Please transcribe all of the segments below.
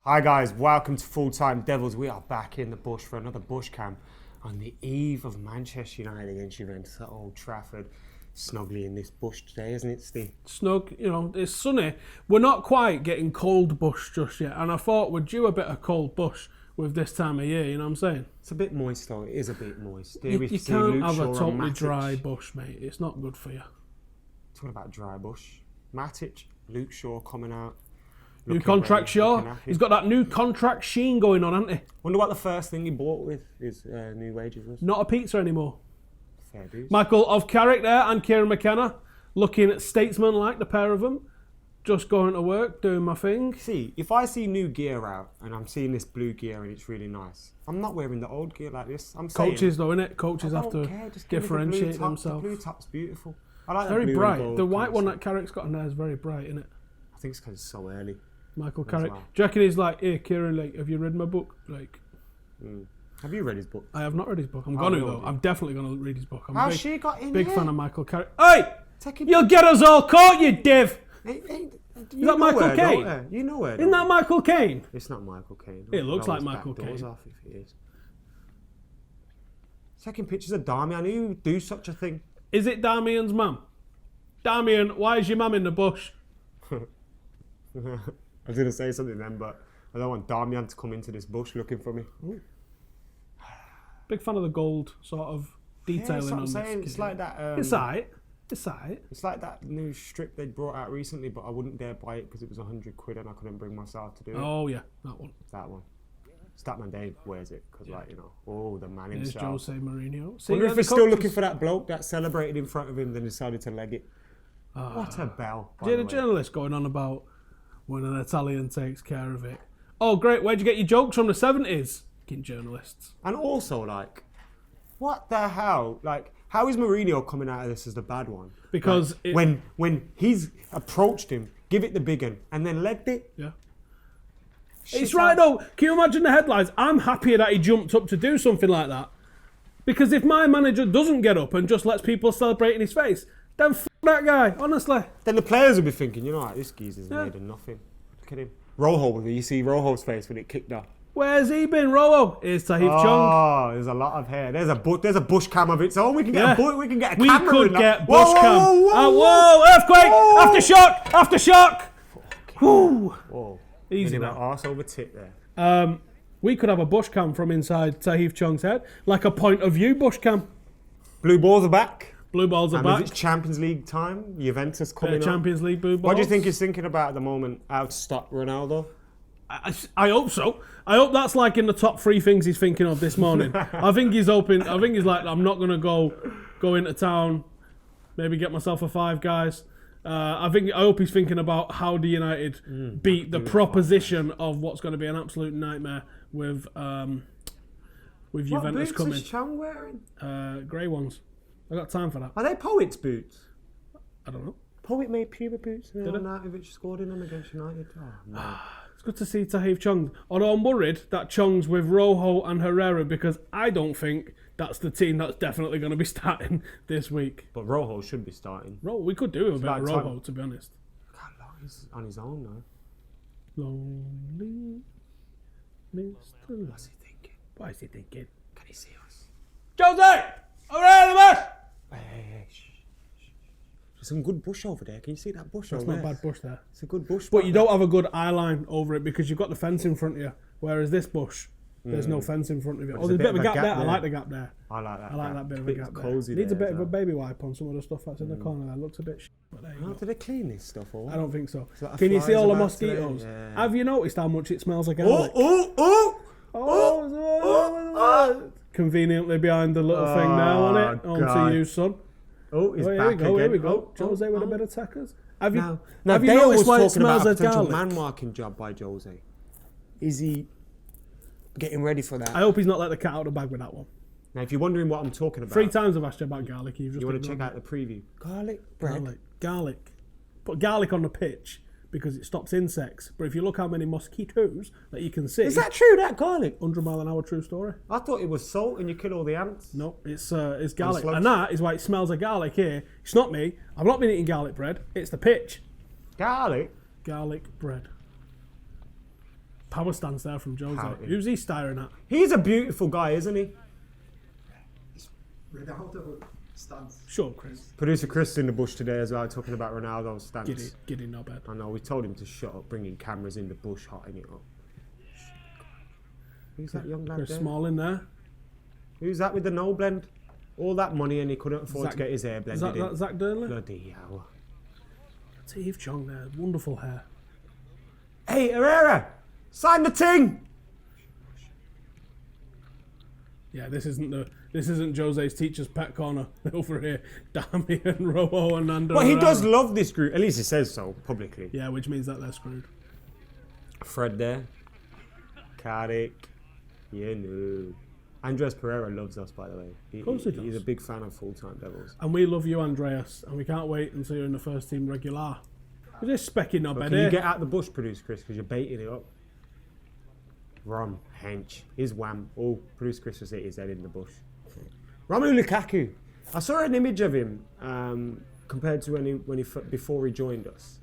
Hi guys, welcome to Full Time Devils. We are back in the bush for another Bushcam on the eve of Manchester United against Juventus at Old Trafford. Snugly in this bush today, isn't it, Steve? Snug, you know, it's sunny. We're not quite getting cold bush just yet, and I thought we're due a bit of cold bush with this time of year, you know what I'm saying? It's a bit moist though, it is a bit moist. You can't have a totally dry bush, mate. It's not good for you. Talking about dry bush. Matic, Luke Shaw coming out. New contract Shaw. He's got that new contract sheen going on, hasn't he? Wonder what the first thing he bought with his new wages was. Not a pizza anymore. Fair dues. Michael of Carrick there and Kieran McKenna looking statesman-like, the pair of them. Just going to work, doing my thing. See, if I see new gear out and I'm seeing this blue gear and it's really nice, I'm not wearing the old gear like this. I'm saying, Coaches though, innit? Coaches have to differentiate themselves. The blue top's beautiful. I like very blue bright. and gold The white one that Carrick's got in there is very bright, isn't it? I think it's because it's so early. Michael Carrick. Well. Do you reckon he's like, hey, Kieran, like, have you read my book? Like, Have you read his book? I have not read his book. I'm going to, though. I'm definitely going to read his book. I'm How's she got in big here? fan of Michael Carrick. Hey! You'll get us all caught, you div! Is that Michael Caine? You know her. Isn't that Michael Caine? It's not Michael Caine. It looks like Michael Caine. Off if it is. Taking pictures of Damian. Who would do such a thing? Is it Damian's mum? Damian, why is your mum in the bush? I was going to say something then, but I don't want Damian to come into this bush looking for me. Ooh. Big fan of the gold sort of detailing on this. It's like that. It's alright. It's alright. It's like that new strip they brought out recently, but I wouldn't dare buy it because it was £100 and I couldn't bring myself to do it. Oh yeah, that one. That one. Statman Dave wears it because, like, you know, oh, the man There's himself. Jose Mourinho. Wonder if he's still looking for that bloke that celebrated in front of him, then decided to leg it. What a bell! Did a journalist going on about when an Italian takes care of it? Oh, great! Where'd you get your jokes from the 70s? Fucking journalists. And also, like, what the hell? Like, how is Mourinho coming out of this as the bad one? Because like, when he's approached him, give it the big one, and then legged it. Yeah. It's right though. Can you imagine the headlines? I'm happier that he jumped up to do something like that. Because if my manager doesn't get up and just lets people celebrate in his face, then f that guy, honestly. Then the players will be thinking, you know what, this geezer's made of nothing. Look at him. Rojo, you see Rojo's face when it kicked off. Where's he been, Rojo? Here's Tahith Chung. Oh, there's a lot of hair. There's a bush cam of its own. We can get a we can get a camera. We could in get that. bush cam. Whoa, earthquake! Whoa. Aftershock! Whoa. Easy now. now. Arse over tit there. We could have a bush cam from inside Tahith Chung's head, like a point of view bush cam. Blue balls are back. Blue balls are back. It's Champions League time. Juventus coming up. Champions League blue balls. What do you think he's thinking about at the moment? How to stop Ronaldo? I hope so. I hope that's like in the top 3 things he's thinking of this morning. I think he's hoping. I think he's like, I'm not gonna go into town. Maybe get myself a Five Guys. I hope he's thinking about how do United beat the proposition of what's going to be an absolute nightmare with Juventus coming. What boots is Chang wearing? Grey ones. I got time for that. Are they Poet's boots? I don't know. Poet made Puma boots. Did it? Arnautovic scored in them against United. Oh, no. It's good to see Tahith Chung. Although I'm worried that Chung's with Rojo and Herrera because I don't think that's the team that's definitely going to be starting this week. But Rojo should be starting. We could do with a bit of Rojo, to be honest. God, he's on his own now. Lonely Mr. What's he thinking? What is he thinking? Can he see us? Jose! Over there, the bus! Hey, shh. There's some good bush over there. Can you see that bush That's over not there? a bad bush there. It's a good bush. But you don't have a good eye line over it because you've got the fence in front of you. Whereas this bush, there's no fence in front of you. Oh, there's a bit of a gap there. I like the gap there. I like that. I like that bit of a gap there. Cozy. Needs a bit of a baby wipe on some of the stuff that's in the corner there. Looks a bit but there you go. Do they clean this stuff or what? I don't think so. Like Can you see all the flies about mosquitoes? today? Yeah. Have you noticed how much it smells like garlic? Conveniently behind the little thing now on it. On to you, son. Oh, he's back again. Here we go. Jose with a bit of tackers. Have you noticed why it smells like garlic? Man-marking job by Jose. Is he getting ready for that? I hope he's not let the cat out of the bag with that one. Now, if you're wondering what I'm talking about... 3 times I've asked you about garlic. You want to check out the preview. Garlic bread. Garlic. Put garlic on the pitch because it stops insects. But if you look how many mosquitoes that you can see... Is that true, that garlic? 100 mile an hour true story. I thought it was salt and you kill all the ants. No, it's garlic. And that is why it smells like garlic here. It's not me. I've not been eating garlic bread. It's the pitch. Garlic? Garlic bread. Power stance there from Jose. Pouting. Who's he staring at? He's a beautiful guy, isn't he? Ronaldo stance. Sure, Chris. Producer Chris in the bush today as well, talking about Ronaldo's stance. Giddy knobhead. I know, we told him to shut up, bringing cameras in the bush, hotting it up. Who's that young lad Chris there? Smalling there. Who's that with the no blend? All that money and he couldn't afford to get his hair Is blended that in. Zach Durnley? Bloody hell. Steve Chong there. Wonderful hair. Hey, Herrera! Sign the ting! Yeah, this isn't Jose's teacher's pet corner over here. Damian, Rojo, and Nando. But he does love this group, at least he says so publicly. Yeah, which means that they're screwed. Fred there. Cardick. Yeah, no. Andres Pereira loves us, by the way. Of course he does. He's a big fan of Full-Time Devils. And we love you, Andreas, and we can't wait until you're in the first team regular. We're just specking up, Can you get out the bush, Producer Chris, because you're baiting it up? Ron, hench, his wham. Oh, Producer Chris was hit his head in the bush. Romelu Lukaku. I saw an image of him compared to before he joined us.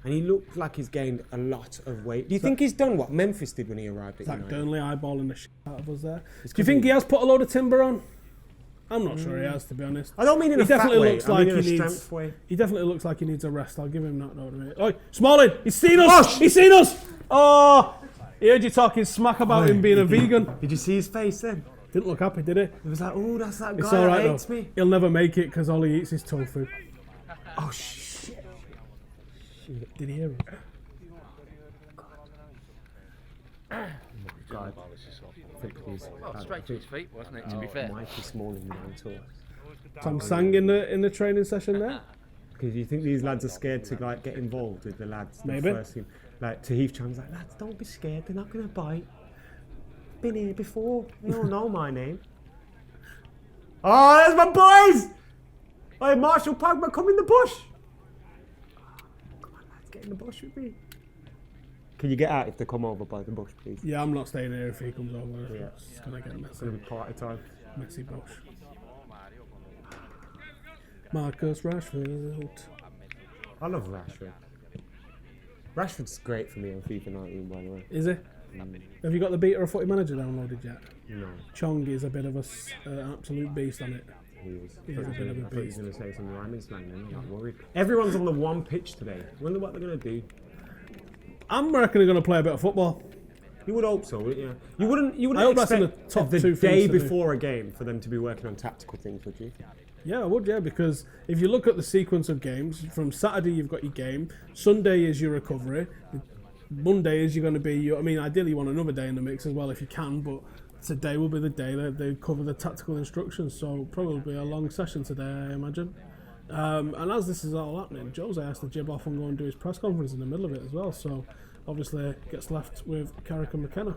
And he looked like he's gained a lot of weight. Do you think he's done what Memphis did when he arrived at Zach United? Durnley eyeballing the shit out of us there. Do you think he has put a load of timber on? I'm not sure he has, to be honest. I don't mean in He a fat definitely way, looks I like mean in he a needs. strength way. He definitely looks like he needs a rest. I'll give him that note. Oi, Smalling! He's seen us! Gosh! He's seen us! Oh! He heard you talking smack about him being a vegan. Did you see his face then? Didn't look happy, did he? It was like, oh, that's that guy It's all right that though. hates me. He'll never make it because all he eats is tofu. Oh, shit. Did he hear us? God. Well, straight to his feet, wasn't it, to be fair? Mikey Smalling down to us. Tom sang in the training session there. Because you think these lads are scared to like get involved with the lads. in the Maybe. First team. Like Tahith Chang's like, lads, don't be scared. They're not going to bite. Been here before. They all know my name. Oh, there's my boys! Hey, Marshall Pogba, come in the bush. Come on, lads, get in the bush with me. Can you get out if they come over by the bush, please? Yeah, I'm not staying here if he comes over. Yeah. It's gonna get It's going to be party time. messy bush. Marcus Rashford. I love Rashford. Rashford's great for me on FIFA 19, by the way. Is he? Have you got the beta of Footy Manager downloaded yet? No, Chong is a bit of an absolute beast on it. he is. He is a bit of a I thought he was beast. going to say some rhyming slang then. I'm not worried. Everyone's on the one pitch today. Wonder what they're going to do. I'm reckon they're going to play a bit of football. You would hope so, wouldn't you? You wouldn't I hope that's in expect the top the two day things to do. before a game for them to be working on tactical things, would you? Yeah, I would, yeah, because if you look at the sequence of games, from Saturday you've got your game, Sunday is your recovery, Monday is you're going to be, ideally you want another day in the mix as well if you can, but today will be the day that they cover the tactical instructions, so probably a long session today, I imagine. And as this is all happening, Jose has to jib off and go and do his press conference in the middle of it as well, so obviously gets left with Carrick and McKenna.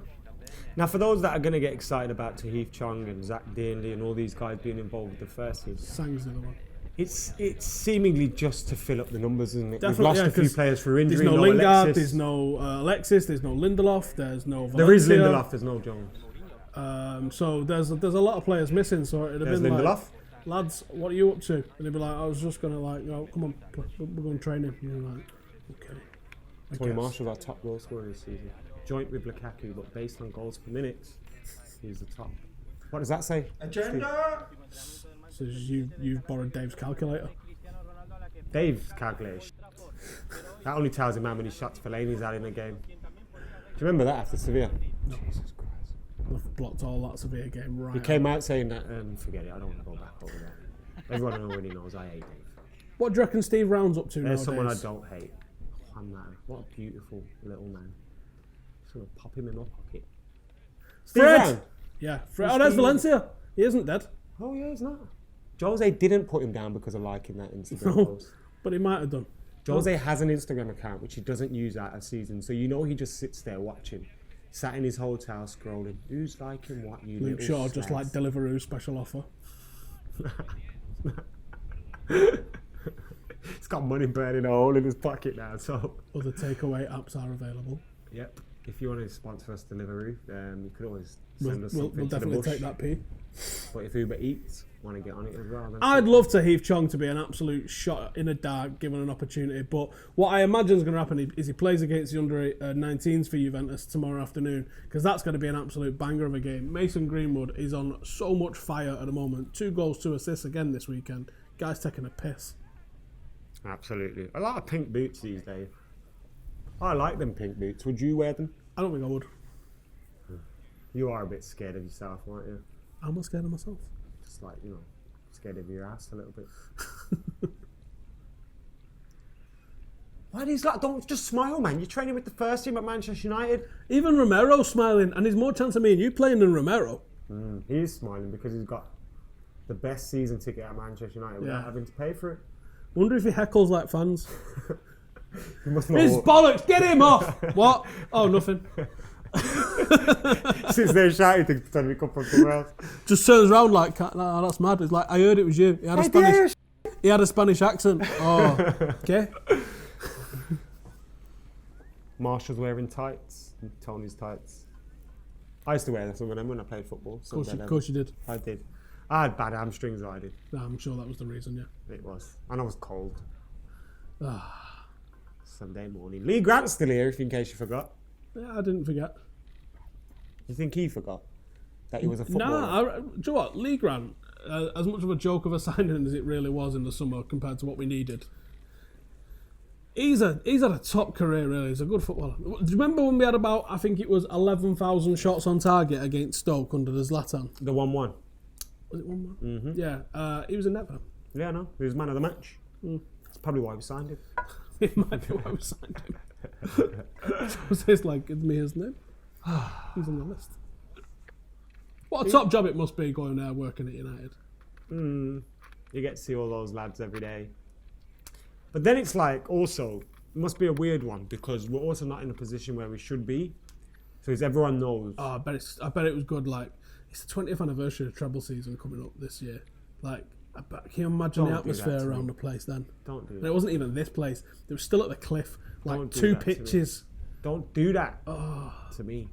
Now, for those that are going to get excited about Tahith Chong and Zach Durnley and all these guys being involved with the first team, Sang's the other one. it's seemingly just to fill up the numbers, isn't it? Definitely, We've lost yeah, a few 'cause players for injury. There's no Lingard, Alexis. there's no Alexis, there's no Lindelof, there's no Valencia. There is Lindelof, there's no Jones. So there's a lot of players missing, so it'd have There's been Lindelof. like, lads, what are you up to? And they'd be like, I was just going to come on, we're going training. And you're like, okay. I Tony guess. Marshall's our top goal scorer this season. Joint with Lukaku, but based on goals per minute, he's the top. What does that say? Agenda! So you've borrowed Dave's calculator. Dave's calculator. That only tells him how many shots Fellaini's had in a game. Do you remember that after Sevilla? No. Jesus Christ. I've blocked all that Sevilla game right He out. came out saying that, forget it, I don't want to go back over there. Everyone already knows I hate Dave. What do you reckon Steve Round's up to There's nowadays? someone I don't hate. Juan Mata. What a beautiful little man. Just going to pop him in my pocket. Steve Fred! Round. Yeah, Fred. Oh, there's Steve. Valencia. He isn't dead. Oh yeah, he's not. Jose didn't put him down because of liking that Instagram No. post. But he might have done. Jose has an Instagram account which he doesn't use out of season, so you know he just sits there watching, sat in his hotel scrolling. Who's liking what? You Luke little Shaw just slags? like Deliveroo special offer. He's got money burning a hole in his pocket now, so. Other takeaway apps are available. Yep. If you want to sponsor us Deliveroo, you could always send us We'll something to the definitely bush. take that P. But if Uber Eats want to get on it as well. I'd love to Heath Chong to be an absolute shot in the dark, given an opportunity. But what I imagine is going to happen is he plays against the under-19s for Juventus tomorrow afternoon, because that's going to be an absolute banger of a game. Mason Greenwood is on so much fire at the moment. 2 goals, 2 assists again this weekend. Guy's taking a piss. Absolutely. A lot of pink boots these days. I like them pink boots. Would you wear them? I don't think I would. You are a bit scared of yourself, aren't you? I'm not scared of myself. Just like, scared of your ass a little bit. Why these like, don't just smile, man. You're training with the first team at Manchester United. Even Romero's smiling, and there's more chance of me and you playing than Romero. He is smiling because he's got the best season ticket at Manchester United without having to pay for it. Wonder if he heckles like fans. His bollocks, get him off! What? Oh, nothing. Since they're shouting things, pretend we come from somewhere else. Just turns around like, nah, that's mad. It's like, I heard it was you. He had a Spanish accent. Oh, okay. Marshall's wearing tights, Tony's tights. I used to wear some of them when I played football. Of course you did. I did. I had bad hamstrings, I did. Nah, I'm sure that was the reason, yeah. It was. And I was cold. Sunday morning. Lee Grant's still here, if in case you forgot. Yeah, I didn't forget. You think he forgot that he was a footballer? Nah, do you know what? Lee Grant, as much of a joke of a signing as it really was in the summer compared to what we needed, he's had a top career, really. He's a good footballer. Do you remember when we had about, I think it was 11,000 shots on target against Stoke under the Zlatan? The 1-1. Was it 1-1? Mm-hmm. Yeah, he was a never. Yeah, no, he was man of the match. That's probably why we signed him. It might be why we signed him. Was this like, it's me, isn't it? He's on the list. What a top job it must be going there working at United. You get to see all those lads every day. But then it's like, also, it must be a weird one because we're also not in a position where we should be. So as everyone knows. Oh, I bet it was good. Like, it's the 20th anniversary of treble season coming up this year. Like, can you imagine the atmosphere around the place then? Don't do that. And it wasn't even this place. It was still at the cliff. Like, Don't do 2 that to me. pitches. Don't do that to me.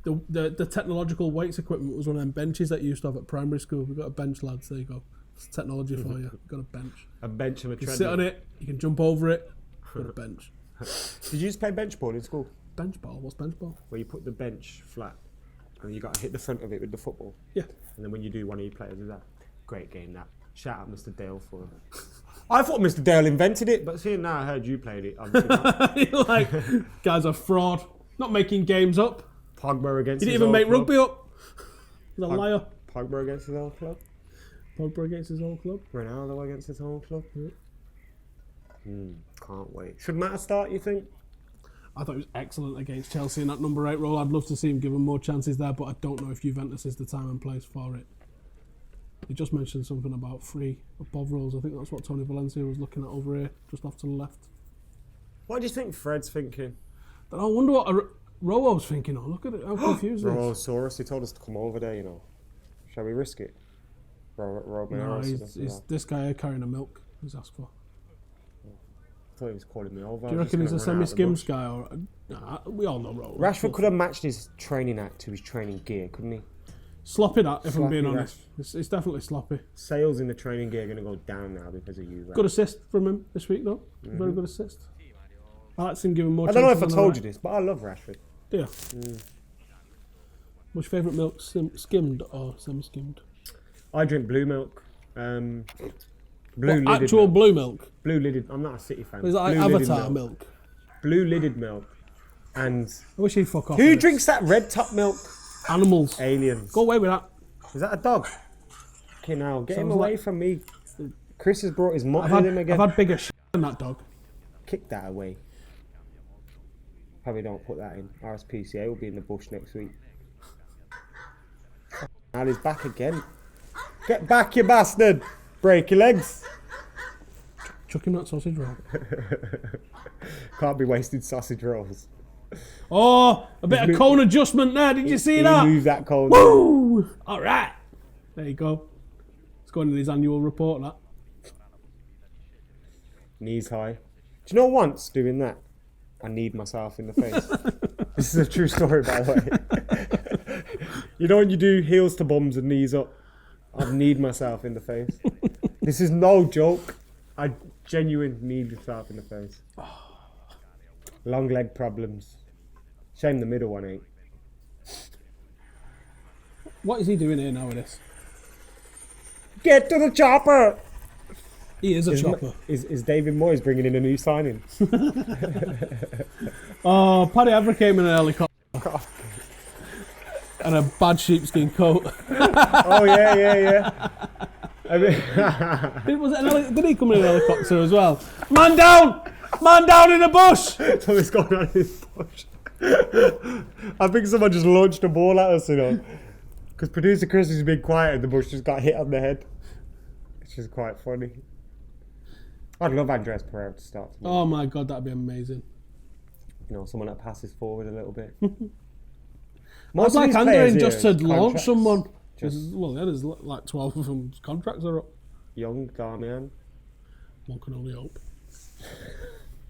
The technological weights equipment was one of them benches that you used to have at primary school. We've got a bench, lads. There you go. It's technology for you. You've got a bench. A bench and a You can treadmill. sit on it. You can jump over it. Got a bench. Did you used to play bench ball in school? Bench ball? What's bench ball? Where you put the bench flat and you got to hit the front of it with the football. Yeah. And then when you do, one of your players do that. Great game, that. Shout out Mr. Dale for it. I thought Mr. Dale invented it, but seeing now I heard you played it. You're like, guy's a fraud. Not making games up. Pogba against He his didn't even old make club. rugby up. He's a liar. Pogba against his old club. Pogba against his old club. Ronaldo against his old club. Can't wait. Should Matter start, you think? I thought he was excellent against Chelsea in that number 8 role. I'd love to see him given more chances there, but I don't know if Juventus is the time and place for it. He just mentioned something about 3 above roles. I think that's what Tony Valencia was looking at over here, just off to the left. What do you think Fred's thinking? But I wonder what Rowo's thinking. Oh, look at it, how confused he is. Rowosaurus, he told us to come over there, you know. Shall we risk it? No, he's this guy here carrying a milk he's asked for. I thought he was calling me over. Do you reckon he's a semi-skims guy? Or nah, we all know Rowo. Rashford could have matched his training act to his training gear, couldn't he? Sloppy that, if I'm being Sloppy honest. It's definitely sloppy. Sales in the training gear are going to go down now because of you, Rash. Good assist from him this week, though. Very good assist. I like to give him more I don't know if chances I on the told you right. this, but I love Rashford. Do you? What's your favourite milk, skimmed or semi-skimmed? I drink blue milk. Blue What, actual milk. blue milk? Blue lidded. I'm not a City fan. Is that like Blue lidded Avatar milk? Blue lidded milk. And I wish he'd fuck off. who with drinks that red top milk? it. Animals. Aliens. Go away with that. Is that a dog? Okay, now get him Sounds away like- from me. Chris has brought his mutt I've with had, him again. I've had bigger shit than that dog. Kick that away. Probably don't put that in. RSPCA will be in the bush next week. Now he's back again. Get back, you bastard! Break your legs. Chuck him that sausage roll. Can't be wasted sausage rolls. Oh, a bit of cone adjustment there. Did you see He that? moved that cone. Woo! All right. There you go. It's going in his annual report, that. Knees high. Do you know once doing that, I kneed myself in the face. This is a true story, by the way. You know when you do heels to bums and knees up? I need myself in the face. This is no joke. I genuinely need myself in the face. Long leg problems. Shame the middle one ain't. What is he doing here now with this? Get to the chopper! He is a chopper. Is David Moyes bringing in a new signing? Oh, Paddy Evra came in an helicopter. And a bad sheepskin coat. Oh, yeah. I mean, Did he come in an helicopter as well? Man down! Man down in the bush! something's going on in this bush. I think someone just launched a ball at us, you know. Because producer Chris has been quiet and the bush just got hit on the head. It's just quite funny. I'd love Andres Pereira to start. Oh my god, that'd be amazing. You know, someone that passes forward a little bit. I'd like Andre just to launch contracts, someone. just- Well, yeah, there's like 12 of them contracts are up. Young Darmian, One can only hope.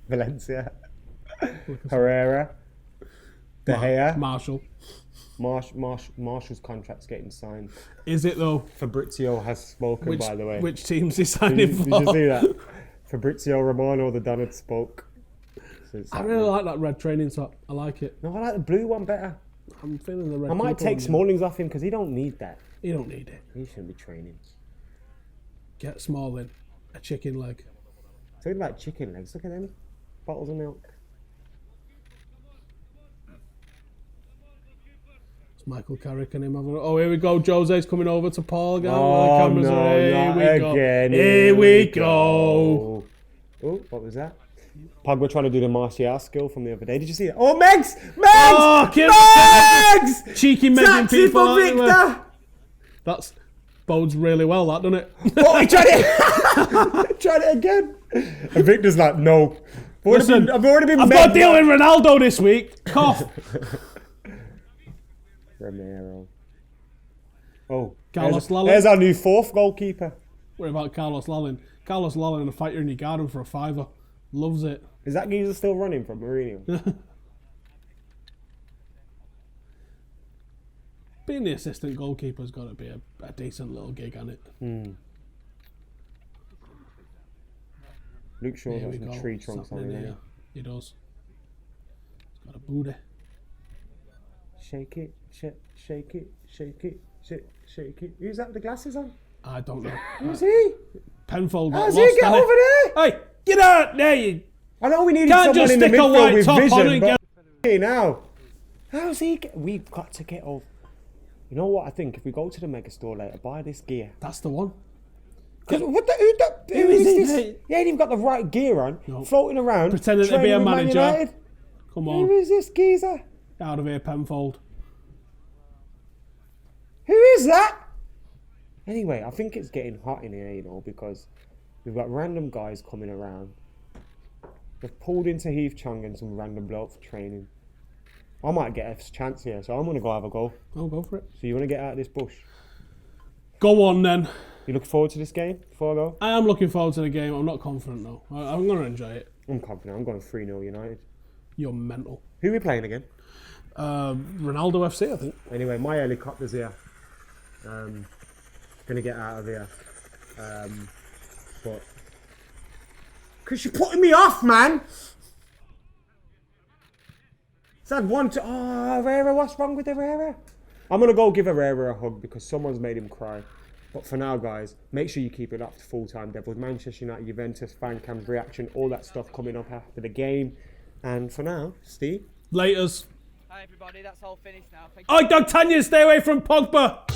Valencia, Herrera, De Gea. Marshall. Marshall's contract's getting signed. Is it though? Fabrizio has spoken, by the way. Which team's he signing Did for? you see that? Fabrizio Romano, the Donald spoke. So it's I really like that red training top. I like it. No, I like the blue one better. I'm feeling the red. I might keeper take one, Smallings off him because he don't need that. You don't need it. He shouldn't be training. Get Smalling a chicken leg. Talking about chicken legs, look at them. Bottles of milk. It's Michael Carrick and him having. Oh, here we go. Jose's coming over to Paul again. Oh, The cameras no, are- not Here we go. again. Here we go. Oh, what was that? Pogba trying to do the martial skill from the other day. Did you see that? Oh, Megs! Oh, Megs! Cheeky megging Taxi people. for aren't they? Victor! That's bodes really well, that, doesn't it? Oh, he tried it! Tried it again. And Victor's like, no. Listen, I've already been I've got a deal with Ronaldo this week. Cough. Romero. Oh, Carlos Lalin. there's our new fourth goalkeeper. What about Carlos Lalin? Carlos Lalin, a fighter in your garden for a fiver. Loves it. Is that geezer still running from Mourinho? Being the assistant goalkeeper's got to be a decent little gig, hasn't it? Luke Shaw's Here got we some go. tree trunks on Something him. here. He does. He's got a booty. Shake it, shake it, shake it, shake it. Who's that with the glasses on? I don't know. Who's he? Penfold got How's lost, he get hasn't over there? Hey, get out there, you. I know we needed Can't someone just in the stick a midfield white with top on vision, and but okay, now. How's he get... We've got to get over... You know what I think? If we go to the mega store later, buy this gear. That's the one. Who is this? mate? He ain't even got the right gear on. No. Floating around. Pretending to be training a with Man manager. United. Come Who on. is this geezer? Out of here, Penfold. Who is that? Anyway, I think it's getting hot in here, you know, because we've got random guys coming around. They've pulled into Heath Chung and some random bloke for training. I might get a chance here, so I'm going to go have a go. I'll go for it. So you want to get out of this bush? Go on then. You looking forward to this game before I go? I am looking forward to the game. I'm not confident though. I'm going to enjoy it. I'm confident. I'm going 3-0 United. You're mental. Who are we playing again? Ronaldo FC, I think. Anyway, my helicopter's here. Gonna get out of here. But... Because you're putting me off, man! It's had one to... Oh, Herrera, what's wrong with Herrera? I'm gonna go give Herrera a hug because someone's made him cry. But for now, guys, make sure you keep it up to Full-Time Devils. Manchester United, Juventus, Fancam's reaction, all that stuff coming up after the game. And for now, Steve. Laters. Hi everybody, that's all finished now. Thank Oh, Doug Tanya, stay away from Pogba.